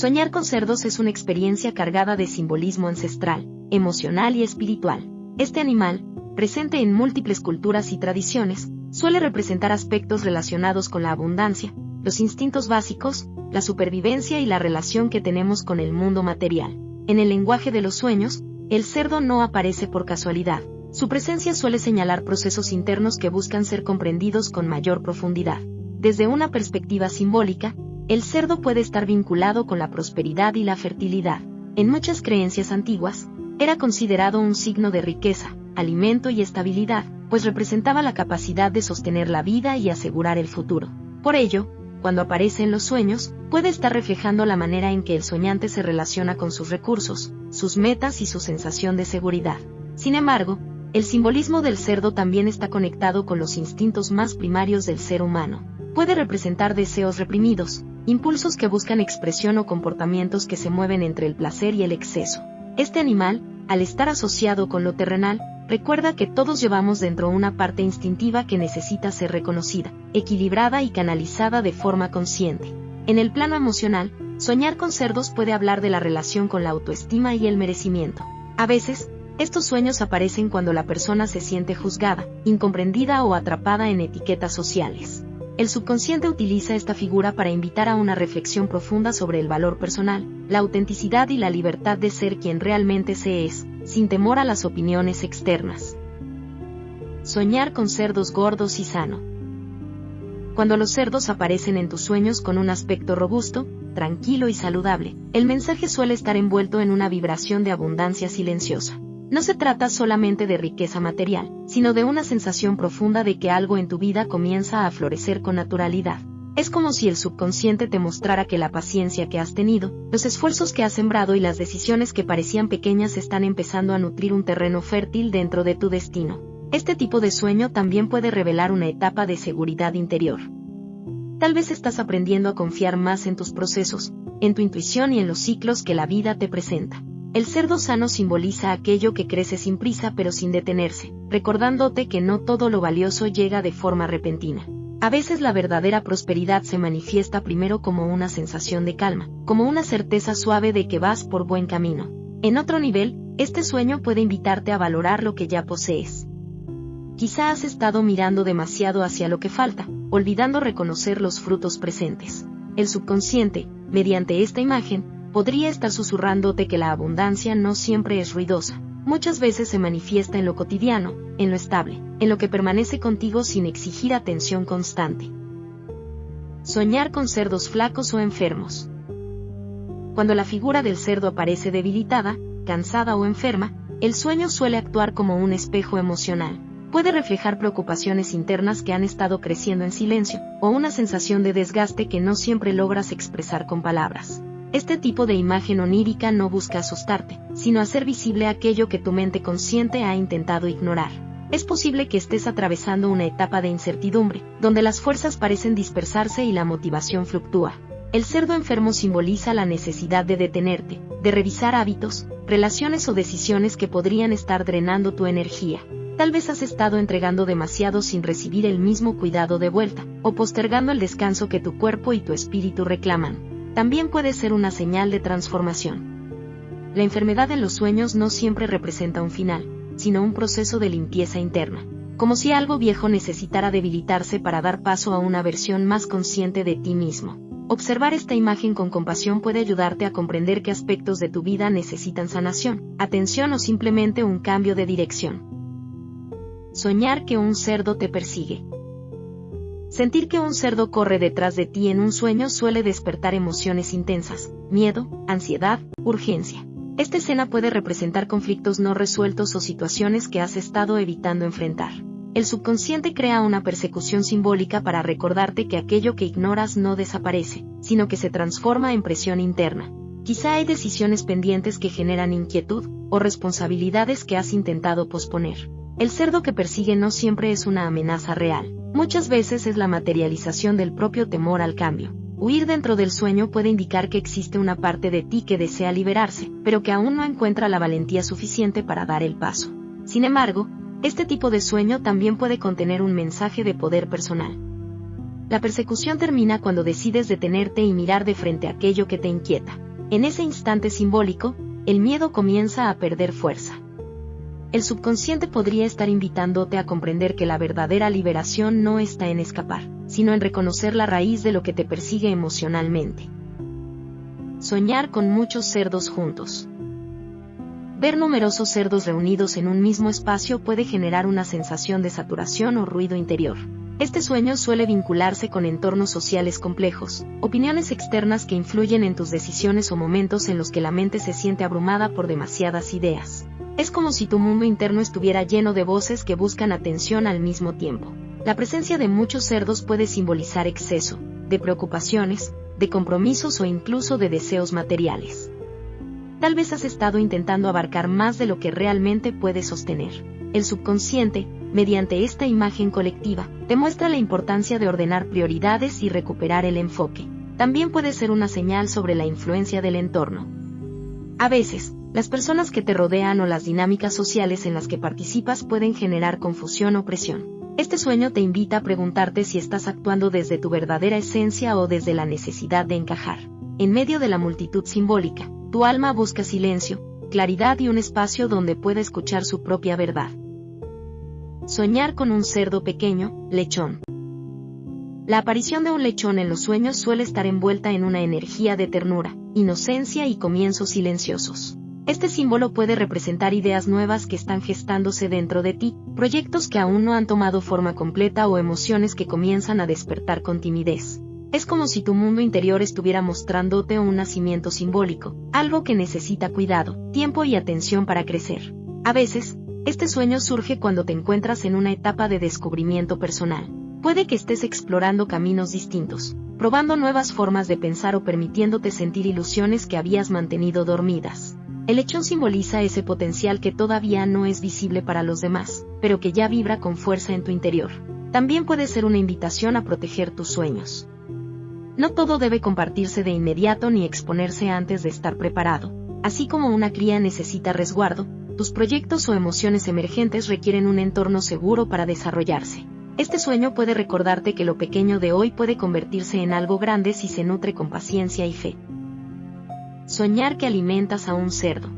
Soñar con cerdos es una experiencia cargada de simbolismo ancestral, emocional y espiritual. Este animal, presente en múltiples culturas y tradiciones, suele representar aspectos relacionados con la abundancia, los instintos básicos, la supervivencia y la relación que tenemos con el mundo material. En el lenguaje de los sueños, el cerdo no aparece por casualidad. Su presencia suele señalar procesos internos que buscan ser comprendidos con mayor profundidad. Desde una perspectiva simbólica, el cerdo puede estar vinculado con la prosperidad y la fertilidad. En muchas creencias antiguas, era considerado un signo de riqueza, alimento y estabilidad, pues representaba la capacidad de sostener la vida y asegurar el futuro. Por ello, cuando aparece en los sueños, puede estar reflejando la manera en que el soñante se relaciona con sus recursos, sus metas y su sensación de seguridad. Sin embargo, el simbolismo del cerdo también está conectado con los instintos más primarios del ser humano. Puede representar deseos reprimidos, impulsos que buscan expresión o comportamientos que se mueven entre el placer y el exceso. Este animal, al estar asociado con lo terrenal, recuerda que todos llevamos dentro una parte instintiva que necesita ser reconocida, equilibrada y canalizada de forma consciente. En el plano emocional, soñar con cerdos puede hablar de la relación con la autoestima y el merecimiento. A veces, estos sueños aparecen cuando la persona se siente juzgada, incomprendida o atrapada en etiquetas sociales. El subconsciente utiliza esta figura para invitar a una reflexión profunda sobre el valor personal, la autenticidad y la libertad de ser quien realmente se es, sin temor a las opiniones externas. Soñar con cerdos gordos y sano. Cuando los cerdos aparecen en tus sueños con un aspecto robusto, tranquilo y saludable, el mensaje suele estar envuelto en una vibración de abundancia silenciosa. No se trata solamente de riqueza material, sino de una sensación profunda de que algo en tu vida comienza a florecer con naturalidad. Es como si el subconsciente te mostrara que la paciencia que has tenido, los esfuerzos que has sembrado y las decisiones que parecían pequeñas están empezando a nutrir un terreno fértil dentro de tu destino. Este tipo de sueño también puede revelar una etapa de seguridad interior. Tal vez estás aprendiendo a confiar más en tus procesos, en tu intuición y en los ciclos que la vida te presenta. El cerdo sano simboliza aquello que crece sin prisa pero sin detenerse, recordándote que no todo lo valioso llega de forma repentina. A veces la verdadera prosperidad se manifiesta primero como una sensación de calma, como una certeza suave de que vas por buen camino. En otro nivel, este sueño puede invitarte a valorar lo que ya posees. Quizá has estado mirando demasiado hacia lo que falta, olvidando reconocer los frutos presentes. El subconsciente, mediante esta imagen, podría estar susurrándote que la abundancia no siempre es ruidosa. Muchas veces se manifiesta en lo cotidiano, en lo estable, en lo que permanece contigo sin exigir atención constante. Soñar con cerdos flacos o enfermos. Cuando la figura del cerdo aparece debilitada, cansada o enferma, el sueño suele actuar como un espejo emocional. Puede reflejar preocupaciones internas que han estado creciendo en silencio, o una sensación de desgaste que no siempre logras expresar con palabras. Este tipo de imagen onírica no busca asustarte, sino hacer visible aquello que tu mente consciente ha intentado ignorar. Es posible que estés atravesando una etapa de incertidumbre, donde las fuerzas parecen dispersarse y la motivación fluctúa. El cerdo enfermo simboliza la necesidad de detenerte, de revisar hábitos, relaciones o decisiones que podrían estar drenando tu energía. Tal vez has estado entregando demasiado sin recibir el mismo cuidado de vuelta, o postergando el descanso que tu cuerpo y tu espíritu reclaman. También puede ser una señal de transformación. La enfermedad en los sueños no siempre representa un final, sino un proceso de limpieza interna, como si algo viejo necesitara debilitarse para dar paso a una versión más consciente de ti mismo. Observar esta imagen con compasión puede ayudarte a comprender qué aspectos de tu vida necesitan sanación, atención o simplemente un cambio de dirección. Soñar que un cerdo te persigue. Sentir que un cerdo corre detrás de ti en un sueño suele despertar emociones intensas, miedo, ansiedad, urgencia. Esta escena puede representar conflictos no resueltos o situaciones que has estado evitando enfrentar. El subconsciente crea una persecución simbólica para recordarte que aquello que ignoras no desaparece, sino que se transforma en presión interna. Quizá hay decisiones pendientes que generan inquietud, o responsabilidades que has intentado posponer. El cerdo que persigue no siempre es una amenaza real. Muchas veces es la materialización del propio temor al cambio. Huir dentro del sueño puede indicar que existe una parte de ti que desea liberarse, pero que aún no encuentra la valentía suficiente para dar el paso. Sin embargo, este tipo de sueño también puede contener un mensaje de poder personal. La persecución termina cuando decides detenerte y mirar de frente aquello que te inquieta. En ese instante simbólico, el miedo comienza a perder fuerza. El subconsciente podría estar invitándote a comprender que la verdadera liberación no está en escapar, sino en reconocer la raíz de lo que te persigue emocionalmente. Soñar con muchos cerdos juntos. Ver numerosos cerdos reunidos en un mismo espacio puede generar una sensación de saturación o ruido interior. Este sueño suele vincularse con entornos sociales complejos, opiniones externas que influyen en tus decisiones o momentos en los que la mente se siente abrumada por demasiadas ideas. Es como si tu mundo interno estuviera lleno de voces que buscan atención al mismo tiempo. La presencia de muchos cerdos puede simbolizar exceso, de preocupaciones, de compromisos o incluso de deseos materiales. Tal vez has estado intentando abarcar más de lo que realmente puedes sostener. El subconsciente, mediante esta imagen colectiva, te muestra la importancia de ordenar prioridades y recuperar el enfoque. También puede ser una señal sobre la influencia del entorno. A veces, las personas que te rodean o las dinámicas sociales en las que participas pueden generar confusión o presión. Este sueño te invita a preguntarte si estás actuando desde tu verdadera esencia o desde la necesidad de encajar. En medio de la multitud simbólica, tu alma busca silencio, claridad y un espacio donde pueda escuchar su propia verdad. Soñar con un cerdo pequeño, lechón. La aparición de un lechón en los sueños suele estar envuelta en una energía de ternura, inocencia y comienzos silenciosos. Este símbolo puede representar ideas nuevas que están gestándose dentro de ti, proyectos que aún no han tomado forma completa o emociones que comienzan a despertar con timidez. Es como si tu mundo interior estuviera mostrándote un nacimiento simbólico, algo que necesita cuidado, tiempo y atención para crecer. A veces, este sueño surge cuando te encuentras en una etapa de descubrimiento personal. Puede que estés explorando caminos distintos, probando nuevas formas de pensar o permitiéndote sentir ilusiones que habías mantenido dormidas. El lechón simboliza ese potencial que todavía no es visible para los demás, pero que ya vibra con fuerza en tu interior. También puede ser una invitación a proteger tus sueños. No todo debe compartirse de inmediato ni exponerse antes de estar preparado. Así como una cría necesita resguardo, tus proyectos o emociones emergentes requieren un entorno seguro para desarrollarse. Este sueño puede recordarte que lo pequeño de hoy puede convertirse en algo grande si se nutre con paciencia y fe. Soñar que alimentas a un cerdo.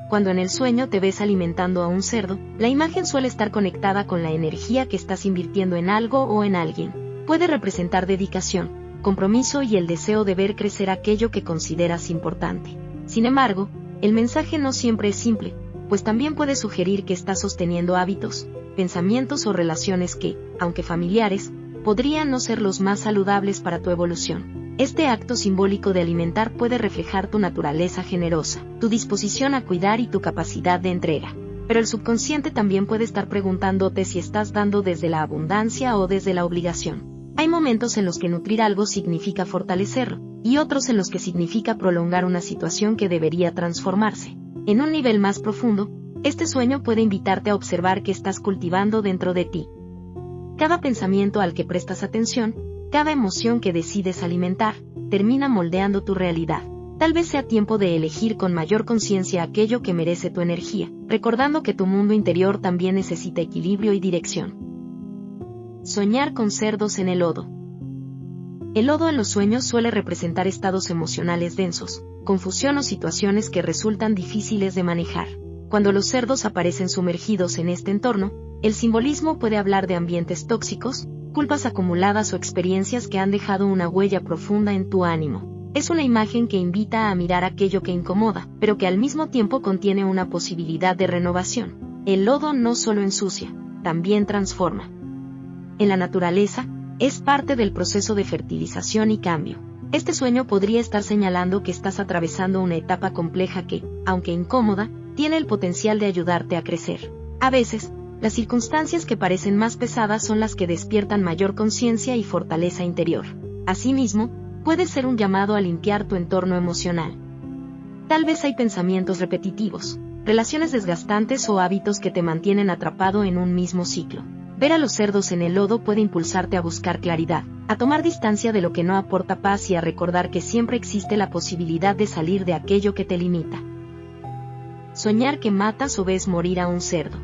Cuando en el sueño te ves alimentando a un cerdo, la imagen suele estar conectada con la energía que estás invirtiendo en algo o en alguien. Puede representar dedicación, compromiso y el deseo de ver crecer aquello que consideras importante. Sin embargo, el mensaje no siempre es simple, pues también puede sugerir que estás sosteniendo hábitos, pensamientos o relaciones que, aunque familiares, podrían no ser los más saludables para tu evolución. Este acto simbólico de alimentar puede reflejar tu naturaleza generosa, tu disposición a cuidar y tu capacidad de entrega. Pero el subconsciente también puede estar preguntándote si estás dando desde la abundancia o desde la obligación. Hay momentos en los que nutrir algo significa fortalecerlo, y otros en los que significa prolongar una situación que debería transformarse. En un nivel más profundo, este sueño puede invitarte a observar qué estás cultivando dentro de ti. Cada pensamiento al que prestas atención, cada emoción que decides alimentar, termina moldeando tu realidad. Tal vez sea tiempo de elegir con mayor conciencia aquello que merece tu energía, recordando que tu mundo interior también necesita equilibrio y dirección. Soñar con cerdos en el lodo. El lodo en los sueños suele representar estados emocionales densos, confusión o situaciones que resultan difíciles de manejar. Cuando los cerdos aparecen sumergidos en este entorno, el simbolismo puede hablar de ambientes tóxicos, culpas acumuladas o experiencias que han dejado una huella profunda en tu ánimo. Es una imagen que invita a mirar aquello que incomoda, pero que al mismo tiempo contiene una posibilidad de renovación. El lodo no solo ensucia, también transforma. En la naturaleza, es parte del proceso de fertilización y cambio. Este sueño podría estar señalando que estás atravesando una etapa compleja que, aunque incómoda, tiene el potencial de ayudarte a crecer. A veces, las circunstancias que parecen más pesadas son las que despiertan mayor conciencia y fortaleza interior. Asimismo, puede ser un llamado a limpiar tu entorno emocional. Tal vez hay pensamientos repetitivos, relaciones desgastantes o hábitos que te mantienen atrapado en un mismo ciclo. Ver a los cerdos en el lodo puede impulsarte a buscar claridad, a tomar distancia de lo que no aporta paz y a recordar que siempre existe la posibilidad de salir de aquello que te limita. Soñar que matas o ves morir a un cerdo.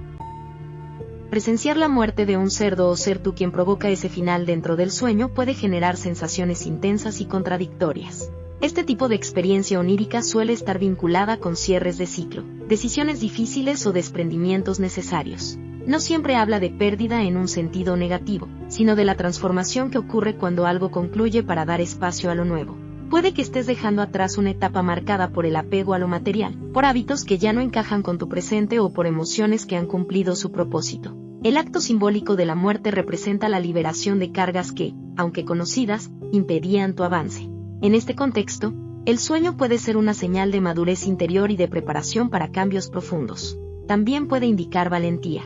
Presenciar la muerte de un cerdo o ser tú quien provoca ese final dentro del sueño puede generar sensaciones intensas y contradictorias. Este tipo de experiencia onírica suele estar vinculada con cierres de ciclo, decisiones difíciles o desprendimientos necesarios. No siempre habla de pérdida en un sentido negativo, sino de la transformación que ocurre cuando algo concluye para dar espacio a lo nuevo. Puede que estés dejando atrás una etapa marcada por el apego a lo material, por hábitos que ya no encajan con tu presente o por emociones que han cumplido su propósito. El acto simbólico de la muerte representa la liberación de cargas que, aunque conocidas, impedían tu avance. En este contexto, el sueño puede ser una señal de madurez interior y de preparación para cambios profundos. También puede indicar valentía.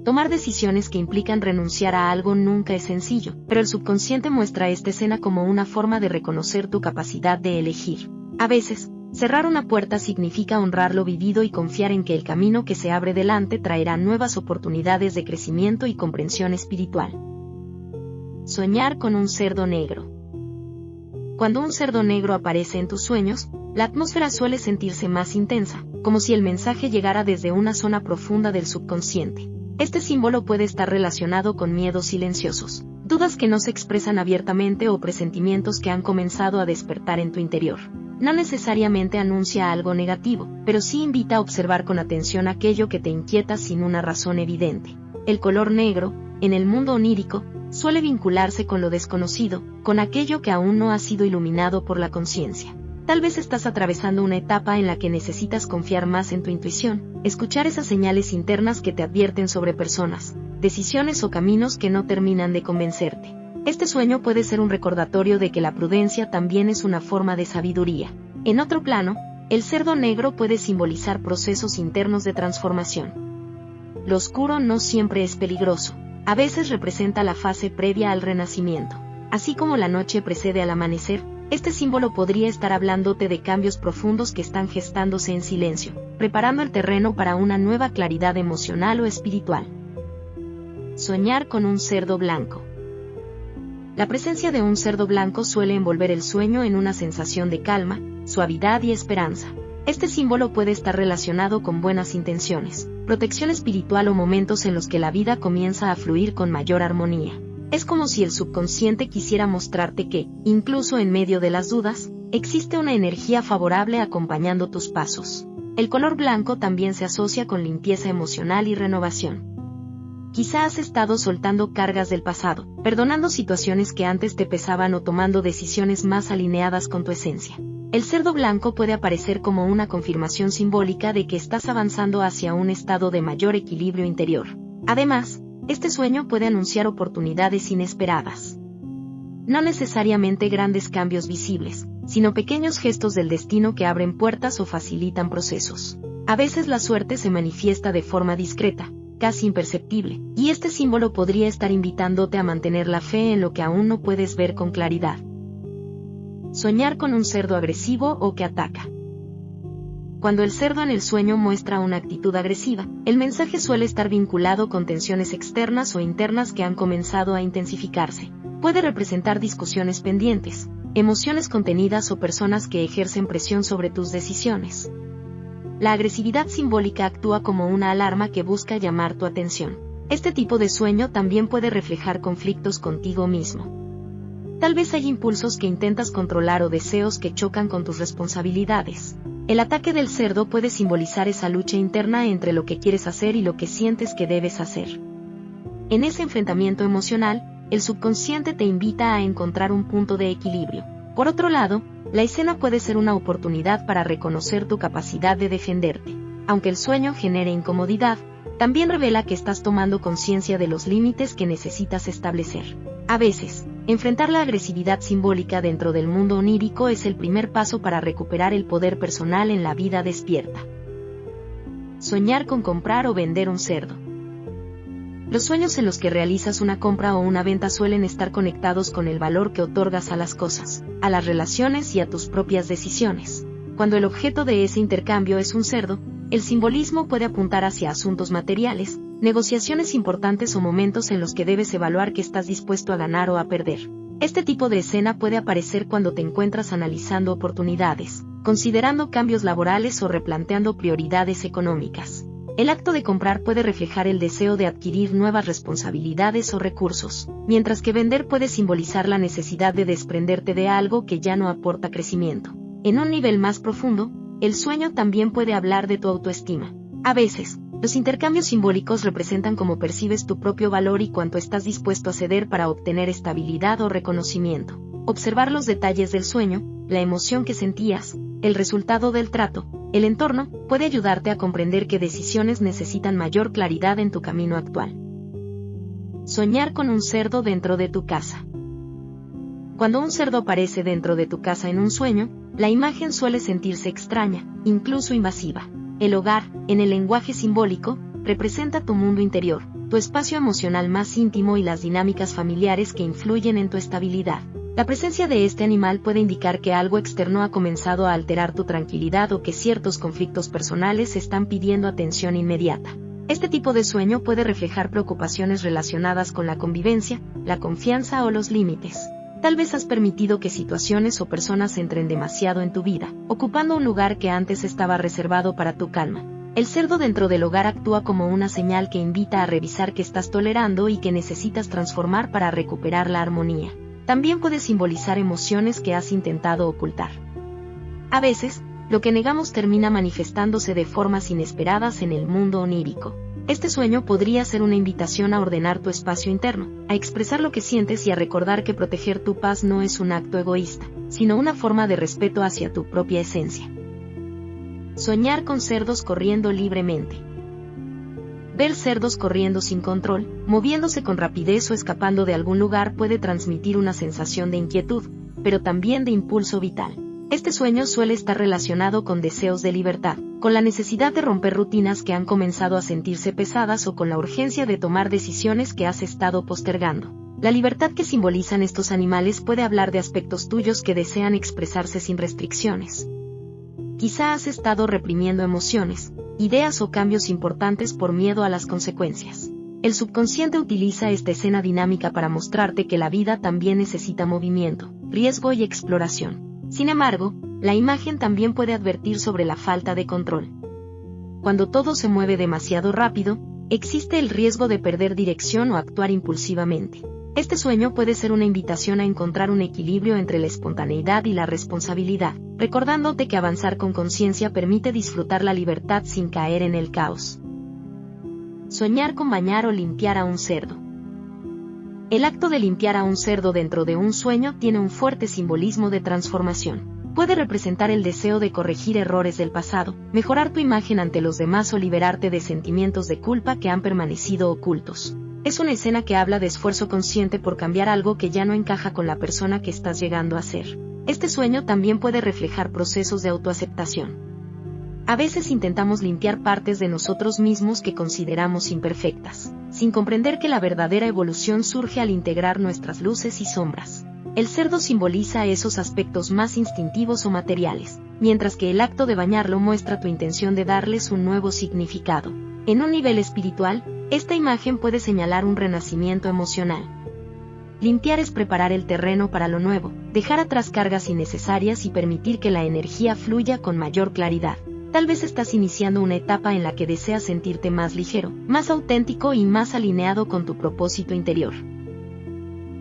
Tomar decisiones que implican renunciar a algo nunca es sencillo, pero el subconsciente muestra esta escena como una forma de reconocer tu capacidad de elegir. A veces, cerrar una puerta significa honrar lo vivido y confiar en que el camino que se abre delante traerá nuevas oportunidades de crecimiento y comprensión espiritual. Soñar con un cerdo negro. Cuando un cerdo negro aparece en tus sueños, la atmósfera suele sentirse más intensa, como si el mensaje llegara desde una zona profunda del subconsciente. Este símbolo puede estar relacionado con miedos silenciosos, dudas que no se expresan abiertamente o presentimientos que han comenzado a despertar en tu interior. No necesariamente anuncia algo negativo, pero sí invita a observar con atención aquello que te inquieta sin una razón evidente. El color negro, en el mundo onírico, suele vincularse con lo desconocido, con aquello que aún no ha sido iluminado por la conciencia. Tal vez estás atravesando una etapa en la que necesitas confiar más en tu intuición, escuchar esas señales internas que te advierten sobre personas, decisiones o caminos que no terminan de convencerte. Este sueño puede ser un recordatorio de que la prudencia también es una forma de sabiduría. En otro plano, el cerdo negro puede simbolizar procesos internos de transformación. Lo oscuro no siempre es peligroso. A veces representa la fase previa al renacimiento. Así como la noche precede al amanecer, este símbolo podría estar hablándote de cambios profundos que están gestándose en silencio, preparando el terreno para una nueva claridad emocional o espiritual. Soñar con un cerdo blanco. La presencia de un cerdo blanco suele envolver el sueño en una sensación de calma, suavidad y esperanza. Este símbolo puede estar relacionado con buenas intenciones, protección espiritual o momentos en los que la vida comienza a fluir con mayor armonía. Es como si el subconsciente quisiera mostrarte que, incluso en medio de las dudas, existe una energía favorable acompañando tus pasos. El color blanco también se asocia con limpieza emocional y renovación. Quizá has estado soltando cargas del pasado, perdonando situaciones que antes te pesaban o tomando decisiones más alineadas con tu esencia. El cerdo blanco puede aparecer como una confirmación simbólica de que estás avanzando hacia un estado de mayor equilibrio interior. Además, este sueño puede anunciar oportunidades inesperadas. No necesariamente grandes cambios visibles, sino pequeños gestos del destino que abren puertas o facilitan procesos. A veces la suerte se manifiesta de forma discreta, casi imperceptible, y este símbolo podría estar invitándote a mantener la fe en lo que aún no puedes ver con claridad. Soñar con un cerdo agresivo o que ataca. Cuando el cerdo en el sueño muestra una actitud agresiva, el mensaje suele estar vinculado con tensiones externas o internas que han comenzado a intensificarse. Puede representar discusiones pendientes, emociones contenidas o personas que ejercen presión sobre tus decisiones. La agresividad simbólica actúa como una alarma que busca llamar tu atención. Este tipo de sueño también puede reflejar conflictos contigo mismo. Tal vez hay impulsos que intentas controlar o deseos que chocan con tus responsabilidades. El ataque del cerdo puede simbolizar esa lucha interna entre lo que quieres hacer y lo que sientes que debes hacer. En ese enfrentamiento emocional, el subconsciente te invita a encontrar un punto de equilibrio. Por otro lado, la escena puede ser una oportunidad para reconocer tu capacidad de defenderte. Aunque el sueño genere incomodidad, también revela que estás tomando conciencia de los límites que necesitas establecer. A veces, enfrentar la agresividad simbólica dentro del mundo onírico es el primer paso para recuperar el poder personal en la vida despierta. Soñar con comprar o vender un cerdo. Los sueños en los que realizas una compra o una venta suelen estar conectados con el valor que otorgas a las cosas, a las relaciones y a tus propias decisiones. Cuando el objeto de ese intercambio es un cerdo, el simbolismo puede apuntar hacia asuntos materiales, negociaciones importantes o momentos en los que debes evaluar qué estás dispuesto a ganar o a perder. Este tipo de escena puede aparecer cuando te encuentras analizando oportunidades, considerando cambios laborales o replanteando prioridades económicas. El acto de comprar puede reflejar el deseo de adquirir nuevas responsabilidades o recursos, mientras que vender puede simbolizar la necesidad de desprenderte de algo que ya no aporta crecimiento. En un nivel más profundo, el sueño también puede hablar de tu autoestima. A veces, los intercambios simbólicos representan cómo percibes tu propio valor y cuánto estás dispuesto a ceder para obtener estabilidad o reconocimiento. Observar los detalles del sueño, la emoción que sentías, el resultado del trato, el entorno, puede ayudarte a comprender qué decisiones necesitan mayor claridad en tu camino actual. Soñar con un cerdo dentro de tu casa. Cuando un cerdo aparece dentro de tu casa en un sueño, la imagen suele sentirse extraña, incluso invasiva. El hogar, en el lenguaje simbólico, representa tu mundo interior, tu espacio emocional más íntimo y las dinámicas familiares que influyen en tu estabilidad. La presencia de este animal puede indicar que algo externo ha comenzado a alterar tu tranquilidad o que ciertos conflictos personales están pidiendo atención inmediata. Este tipo de sueño puede reflejar preocupaciones relacionadas con la convivencia, la confianza o los límites. Tal vez has permitido que situaciones o personas entren demasiado en tu vida, ocupando un lugar que antes estaba reservado para tu calma. El cerdo dentro del hogar actúa como una señal que invita a revisar qué estás tolerando y que necesitas transformar para recuperar la armonía. También puede simbolizar emociones que has intentado ocultar. A veces, lo que negamos termina manifestándose de formas inesperadas en el mundo onírico. Este sueño podría ser una invitación a ordenar tu espacio interno, a expresar lo que sientes y a recordar que proteger tu paz no es un acto egoísta, sino una forma de respeto hacia tu propia esencia. Soñar con cerdos corriendo libremente. Ver cerdos corriendo sin control, moviéndose con rapidez o escapando de algún lugar puede transmitir una sensación de inquietud, pero también de impulso vital. Este sueño suele estar relacionado con deseos de libertad, con la necesidad de romper rutinas que han comenzado a sentirse pesadas o con la urgencia de tomar decisiones que has estado postergando. La libertad que simbolizan estos animales puede hablar de aspectos tuyos que desean expresarse sin restricciones. Quizá has estado reprimiendo emociones, ideas o cambios importantes por miedo a las consecuencias. El subconsciente utiliza esta escena dinámica para mostrarte que la vida también necesita movimiento, riesgo y exploración. Sin embargo, la imagen también puede advertir sobre la falta de control. Cuando todo se mueve demasiado rápido, existe el riesgo de perder dirección o actuar impulsivamente. Este sueño puede ser una invitación a encontrar un equilibrio entre la espontaneidad y la responsabilidad, recordándote que avanzar con conciencia permite disfrutar la libertad sin caer en el caos. Soñar con bañar o limpiar a un cerdo. El acto de limpiar a un cerdo dentro de un sueño tiene un fuerte simbolismo de transformación. Puede representar el deseo de corregir errores del pasado, mejorar tu imagen ante los demás o liberarte de sentimientos de culpa que han permanecido ocultos. Es una escena que habla de esfuerzo consciente por cambiar algo que ya no encaja con la persona que estás llegando a ser. Este sueño también puede reflejar procesos de autoaceptación. A veces intentamos limpiar partes de nosotros mismos que consideramos imperfectas, sin comprender que la verdadera evolución surge al integrar nuestras luces y sombras. El cerdo simboliza esos aspectos más instintivos o materiales, mientras que el acto de bañarlo muestra tu intención de darles un nuevo significado. En un nivel espiritual, esta imagen puede señalar un renacimiento emocional. Limpiar es preparar el terreno para lo nuevo, dejar atrás cargas innecesarias y permitir que la energía fluya con mayor claridad. Tal vez estás iniciando una etapa en la que deseas sentirte más ligero, más auténtico y más alineado con tu propósito interior.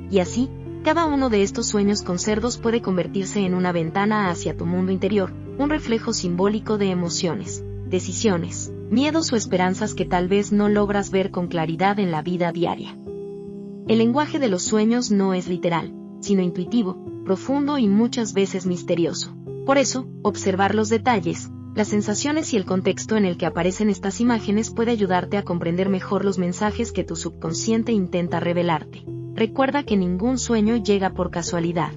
Y así, cada uno de estos sueños con cerdos puede convertirse en una ventana hacia tu mundo interior, un reflejo simbólico de emociones, decisiones, miedos o esperanzas que tal vez no logras ver con claridad en la vida diaria. El lenguaje de los sueños no es literal, sino intuitivo, profundo y muchas veces misterioso. Por eso, observar los detalles, las sensaciones y el contexto en el que aparecen estas imágenes puede ayudarte a comprender mejor los mensajes que tu subconsciente intenta revelarte. Recuerda que ningún sueño llega por casualidad.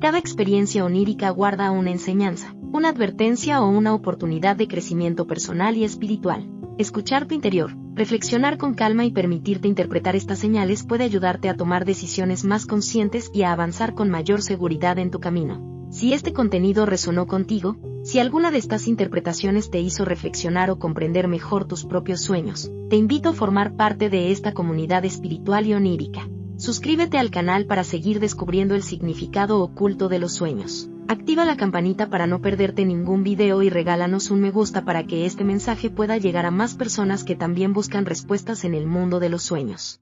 Cada experiencia onírica guarda una enseñanza, una advertencia o una oportunidad de crecimiento personal y espiritual. Escuchar tu interior, reflexionar con calma y permitirte interpretar estas señales puede ayudarte a tomar decisiones más conscientes y a avanzar con mayor seguridad en tu camino. Si este contenido resonó contigo, si alguna de estas interpretaciones te hizo reflexionar o comprender mejor tus propios sueños, te invito a formar parte de esta comunidad espiritual y onírica. Suscríbete al canal para seguir descubriendo el significado oculto de los sueños. Activa la campanita para no perderte ningún video y regálanos un me gusta para que este mensaje pueda llegar a más personas que también buscan respuestas en el mundo de los sueños.